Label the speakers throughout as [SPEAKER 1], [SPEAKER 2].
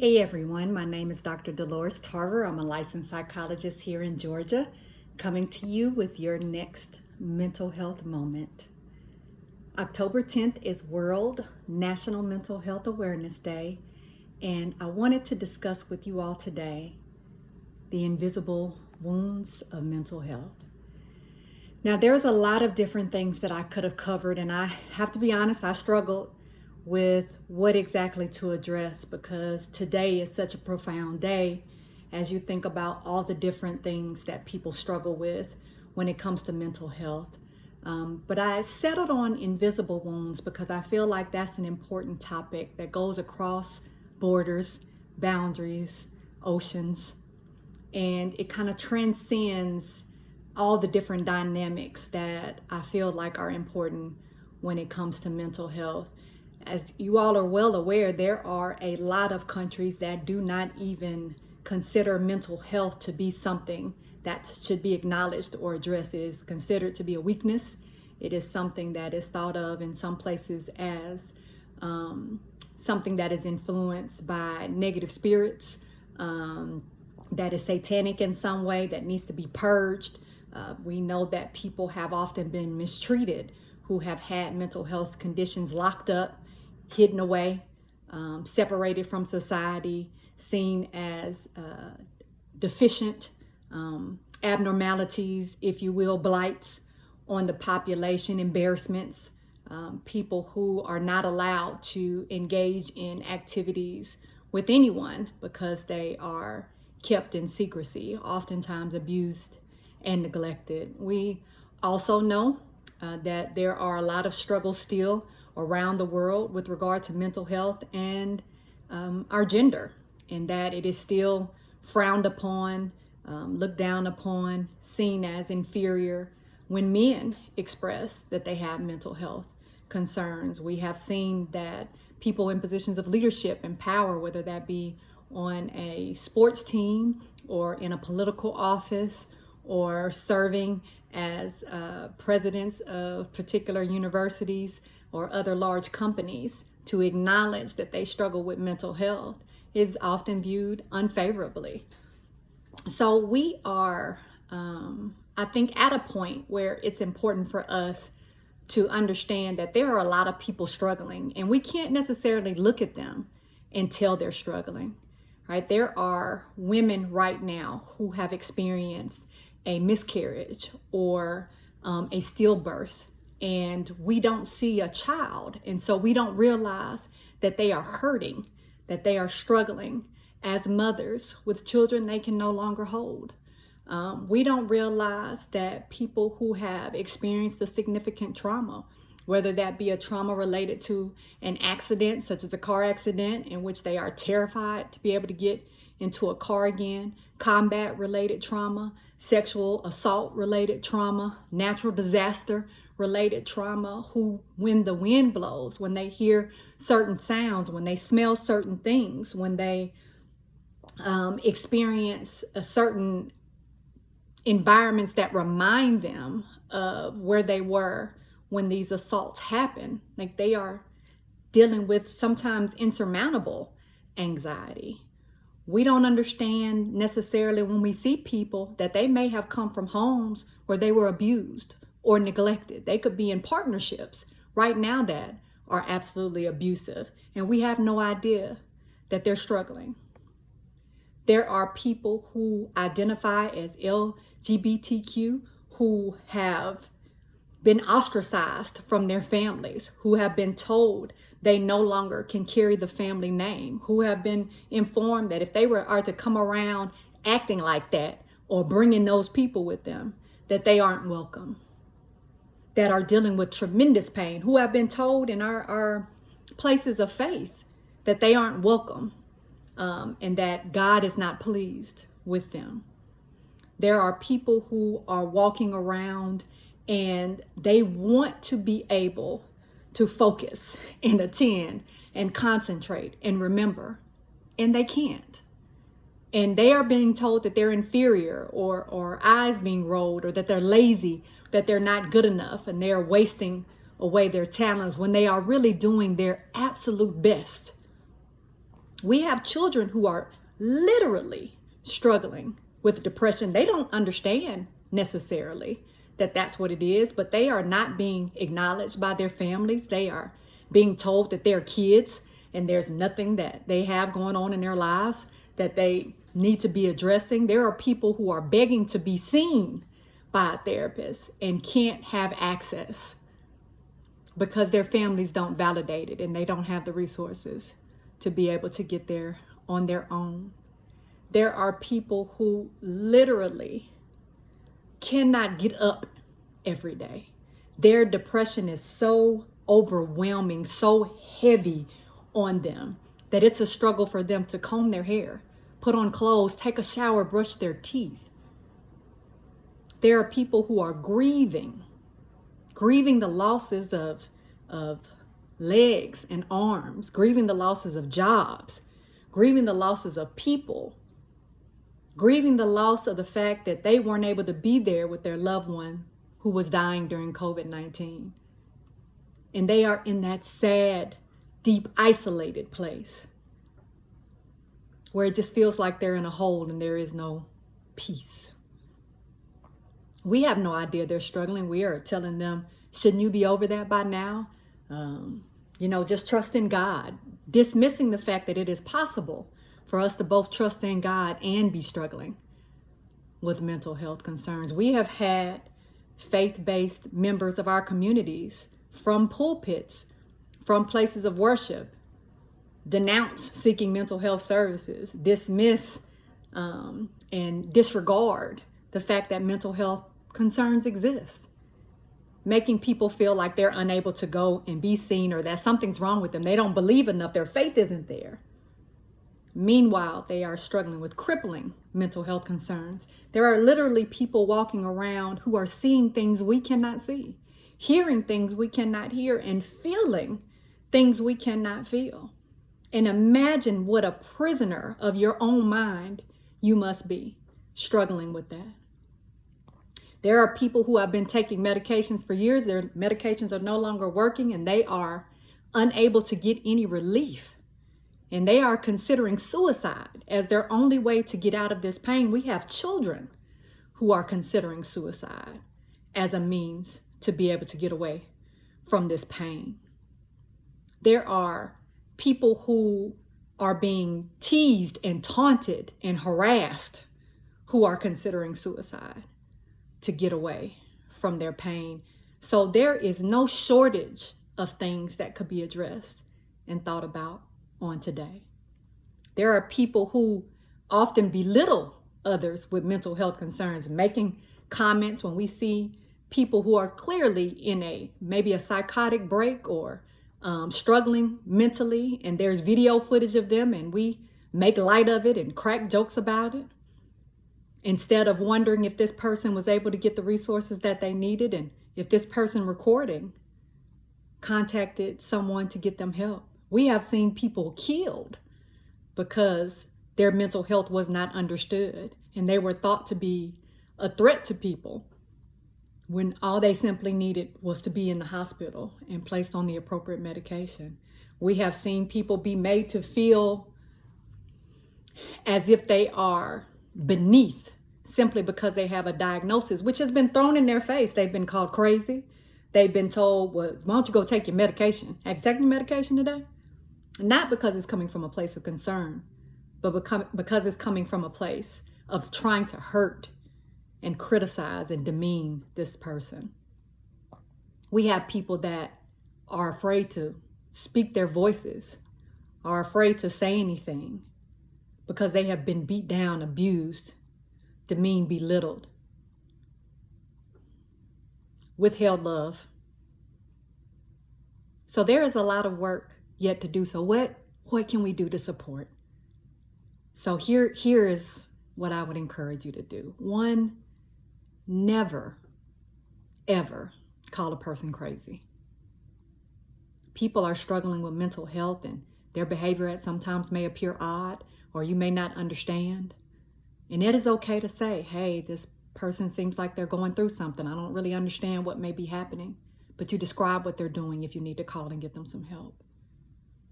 [SPEAKER 1] Hey everyone, my name is Dr. Dolores Tarver. I'm a licensed psychologist here in Georgia, coming to you with your next mental health moment. October 10th is World National Mental Health Awareness Day, and I wanted to discuss with you all today the invisible wounds of mental health. Now, there's a lot of different things that I could have covered, and I have to be honest, I struggled with what exactly to address because today is such a profound day as you think about all the different things that people struggle with when it comes to mental health. But I settled on invisible wounds because I feel like that's an important topic that goes across borders, boundaries, oceans, and it kind of transcends all the different dynamics that I feel like are important when it comes to mental health. As you all are well aware, there are a lot of countries that do not even consider mental health to be something that should be acknowledged or addressed. It is considered to be a weakness. It is something that is thought of in some places as something that is influenced by negative spirits, that is satanic in some way, that needs to be purged. We know that people have often been mistreated who have had mental health conditions, locked up, hidden away, separated from society, seen as deficient, abnormalities, if you will, blights on the population, embarrassments, people who are not allowed to engage in activities with anyone because they are kept in secrecy, oftentimes abused and neglected. We also know that there are a lot of struggles still around the world with regard to mental health and our gender, and that it is still frowned upon, looked down upon, seen as inferior when men express that they have mental health concerns. We have seen that people in positions of leadership and power, whether that be on a sports team or in a political office or serving as presidents of particular universities or other large companies, to acknowledge that they struggle with mental health is often viewed unfavorably. So we are, I think, at a point where it's important for us to understand that there are a lot of people struggling, and we can't necessarily look at them and tell they're struggling, right? There are women right now who have experienced a miscarriage or a stillbirth, and we don't see a child, and so we don't realize that they are hurting, that they are struggling as mothers with children they can no longer hold. We don't realize that people who have experienced a significant trauma, whether that be a trauma related to an accident, such as a car accident, in which they are terrified to be able to get into a car again, combat related trauma, sexual assault related trauma, natural disaster related trauma, who, when the wind blows, when they hear certain sounds, when they smell certain things, when they experience a certain environments that remind them of where they were when these assaults happen, like they are dealing with sometimes insurmountable anxiety. We don't understand necessarily when we see people that they may have come from homes where they were abused or neglected. They could be in partnerships right now that are absolutely abusive, and we have no idea that they're struggling. There are people who identify as LGBTQ who have been ostracized from their families, who have been told they no longer can carry the family name, who have been informed that if they are to come around acting like that or bringing those people with them, that they aren't welcome, that are dealing with tremendous pain, who have been told in our places of faith that they aren't welcome, and that God is not pleased with them. There are people who are walking around and they want to be able to focus and attend and concentrate and remember, and they can't. And they are being told that they're inferior, or eyes being rolled, or that they're lazy, that they're not good enough, and they're wasting away their talents when they are really doing their absolute best We have children who are literally struggling with depression. They don't understand necessarily that that's what it is, but they are not being acknowledged by their families. They are being told that they're kids and there's nothing that they have going on in their lives that they need to be addressing. There are people who are begging to be seen by a therapist and can't have access because their families don't validate it and they don't have the resources to be able to get there on their own. There are people who literally cannot get up every day. Their depression is so overwhelming, so heavy on them that it's a struggle for them to comb their hair, put on clothes, take a shower, brush their teeth. There are people who are grieving the losses of legs and arms, grieving the losses of jobs, grieving the losses of people, grieving the loss of the fact that they weren't able to be there with their loved one who was dying during COVID-19. And they are in that sad, deep, isolated place where it just feels like they're in a hole and there is no peace. We have no idea they're struggling. We are telling them, shouldn't you be over that by now? Just trust in God, dismissing the fact that it is possible for us to both trust in God and be struggling with mental health concerns. We have had faith-based members of our communities from pulpits, from places of worship, denounce seeking mental health services, dismiss and disregard the fact that mental health concerns exist, making people feel like they're unable to go and be seen or that something's wrong with them. They don't believe enough. Their faith isn't there. Meanwhile, they are struggling with crippling mental health concerns. There are literally people walking around who are seeing things we cannot see, hearing things we cannot hear, and feeling things we cannot feel. And imagine what a prisoner of your own mind you must be, struggling with that. There are people who have been taking medications for years. Their medications are no longer working and they are unable to get any relief. And they are considering suicide as their only way to get out of this pain. We have children who are considering suicide as a means to be able to get away from this pain. There are people who are being teased and taunted and harassed who are considering suicide to get away from their pain. So there is no shortage of things that could be addressed and thought about on today. There are people who often belittle others with mental health concerns, making comments when we see people who are clearly in maybe a psychotic break or struggling mentally, and there's video footage of them and we make light of it and crack jokes about it, instead of wondering if this person was able to get the resources that they needed and if this person recording contacted someone to get them help. We have seen people killed because their mental health was not understood and they were thought to be a threat to people when all they simply needed was to be in the hospital and placed on the appropriate medication. We have seen people be made to feel as if they are beneath simply because they have a diagnosis, which has been thrown in their face. They've been called crazy. They've been told, well, why don't you go take your medication? Have you taken your medication today? Not because it's coming from a place of concern, but because it's coming from a place of trying to hurt and criticize and demean this person. We have people that are afraid to speak their voices, are afraid to say anything because they have been beat down, abused, demeaned, belittled, withheld love. So there is a lot of work yet to do. So what can we do to support? So here is what I would encourage you to do. One, never, ever call a person crazy. People are struggling with mental health and their behavior at sometimes may appear odd or you may not understand. And it is okay to say, hey, this person seems like they're going through something. I don't really understand what may be happening, but you describe what they're doing if you need to call and get them some help.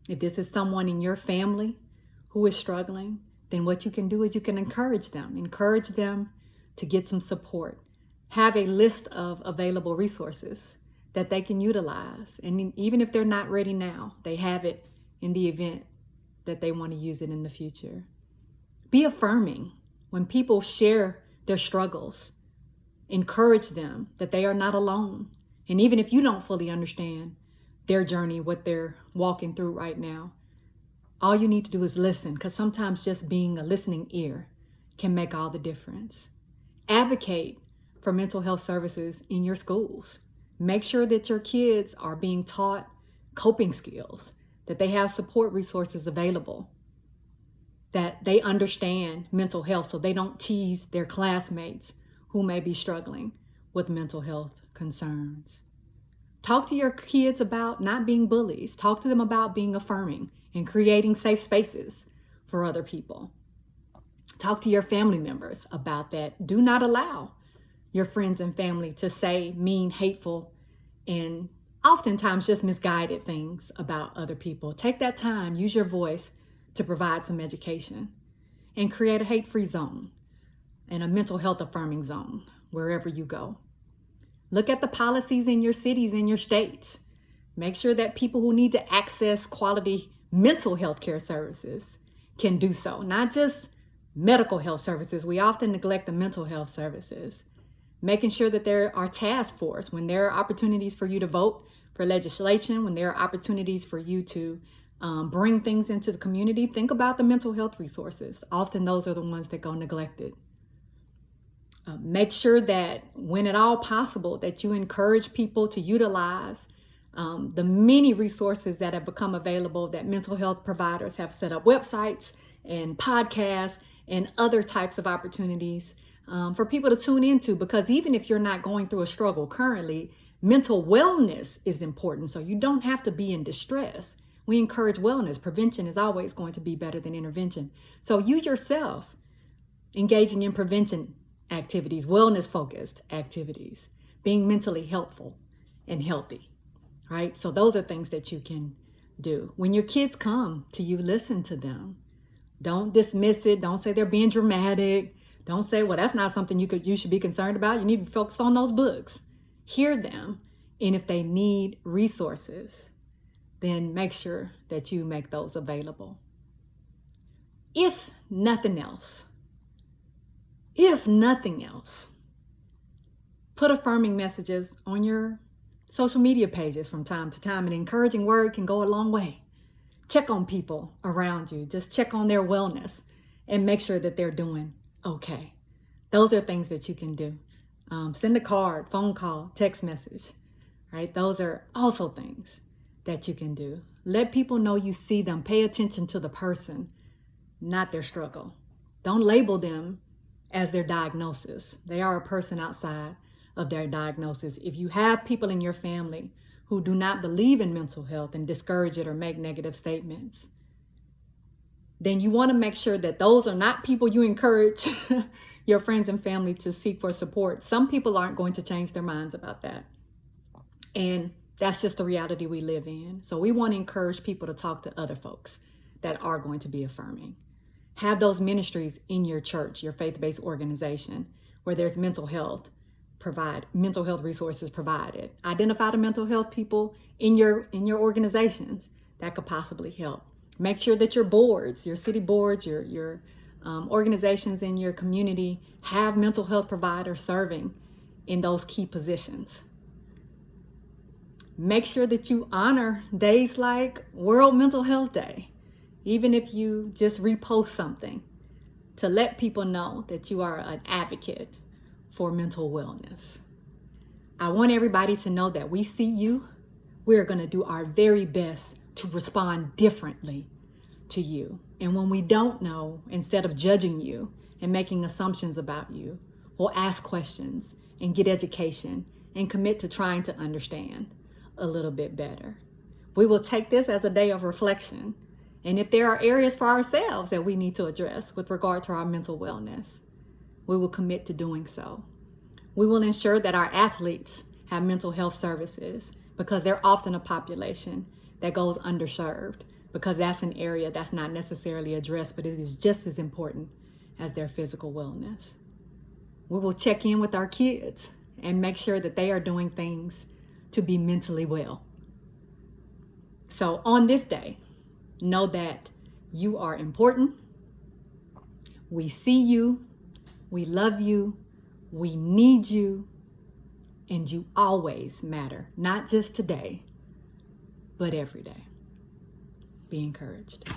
[SPEAKER 1] If this is someone in your family who is struggling, then what you can do is you can encourage them to get some support. Have a list of available resources that they can utilize. And even if they're not ready now, they have it in the event that they want to use it in the future. Be affirming when people share their struggles. Encourage them that they are not alone. And even if you don't fully understand their journey, what they're walking through right now, all you need to do is listen, because sometimes just being a listening ear can make all the difference. Advocate for mental health services in your schools. Make sure that your kids are being taught coping skills, that they have support resources available, that they understand mental health so they don't tease their classmates who may be struggling with mental health concerns. Talk to your kids about not being bullies. Talk to them about being affirming and creating safe spaces for other people. Talk to your family members about that. Do not allow your friends and family to say mean, hateful, and oftentimes just misguided things about other people. Take that time, use your voice to provide some education, and create a hate-free zone and a mental health affirming zone wherever you go. Look at the policies in your cities, in your states. Make sure that people who need to access quality mental health care services can do so, not just medical health services. We often neglect the mental health services. Making sure that there are task force when there are opportunities for you to vote for legislation, when there are opportunities for you to bring things into the community. Think about the mental health resources. Often those are the ones that go neglected. Make sure that when at all possible that you encourage people to utilize the many resources that have become available, that mental health providers have set up websites and podcasts and other types of opportunities for people to tune into, because even if you're not going through a struggle currently, mental wellness is important. So you don't have to be in distress. We encourage wellness. Prevention is always going to be better than intervention. So you yourself engaging in prevention activities, wellness focused activities, being mentally helpful and healthy, right? So those are things that you can do. When your kids come to you, listen to them. Don't dismiss it. Don't say they're being dramatic. Don't say, well, that's not something you should be concerned about. You need to be focused on those books. Hear them. And if they need resources, then make sure that you make those available. If nothing else, put affirming messages on your social media pages from time to time. An encouraging word can go a long way. Check on people around you. Just check on their wellness and make sure that they're doing okay. Those are things that you can do. Send a card, phone call, text message, right? Those are also things that you can do. Let people know you see them. Pay attention to the person, not their struggle. Don't label them as their diagnosis. They are a person outside of their diagnosis. If you have people in your family who do not believe in mental health and discourage it or make negative statements, then you want to make sure that those are not people you encourage your friends and family to seek for support. Some people aren't going to change their minds about that. And that's just the reality we live in. So we want to encourage people to talk to other folks that are going to be affirming. Have those ministries in your church, your faith-based organization, where there's mental health resources provided. Identify the mental health people in your organizations that could possibly help. Make sure that your boards, your city boards, your organizations in your community have mental health providers serving in those key positions. Make sure that you honor days like World Mental Health Day, even if you just repost something to let people know that you are an advocate for mental wellness. I want everybody to know that we see you. We're going to do our very best to respond differently to you. And when we don't know, instead of judging you and making assumptions about you, we'll ask questions and get education and commit to trying to understand a little bit better. We will take this as a day of reflection. And if there are areas for ourselves that we need to address with regard to our mental wellness, we will commit to doing so. We will ensure that our athletes have mental health services, because they're often a population that goes underserved because that's an area that's not necessarily addressed, but it is just as important as their physical wellness. We will check in with our kids and make sure that they are doing things to be mentally well. So on this day, know that you are important. We see you, we love you, we need you, and you always matter, not just today, but every day. Be encouraged.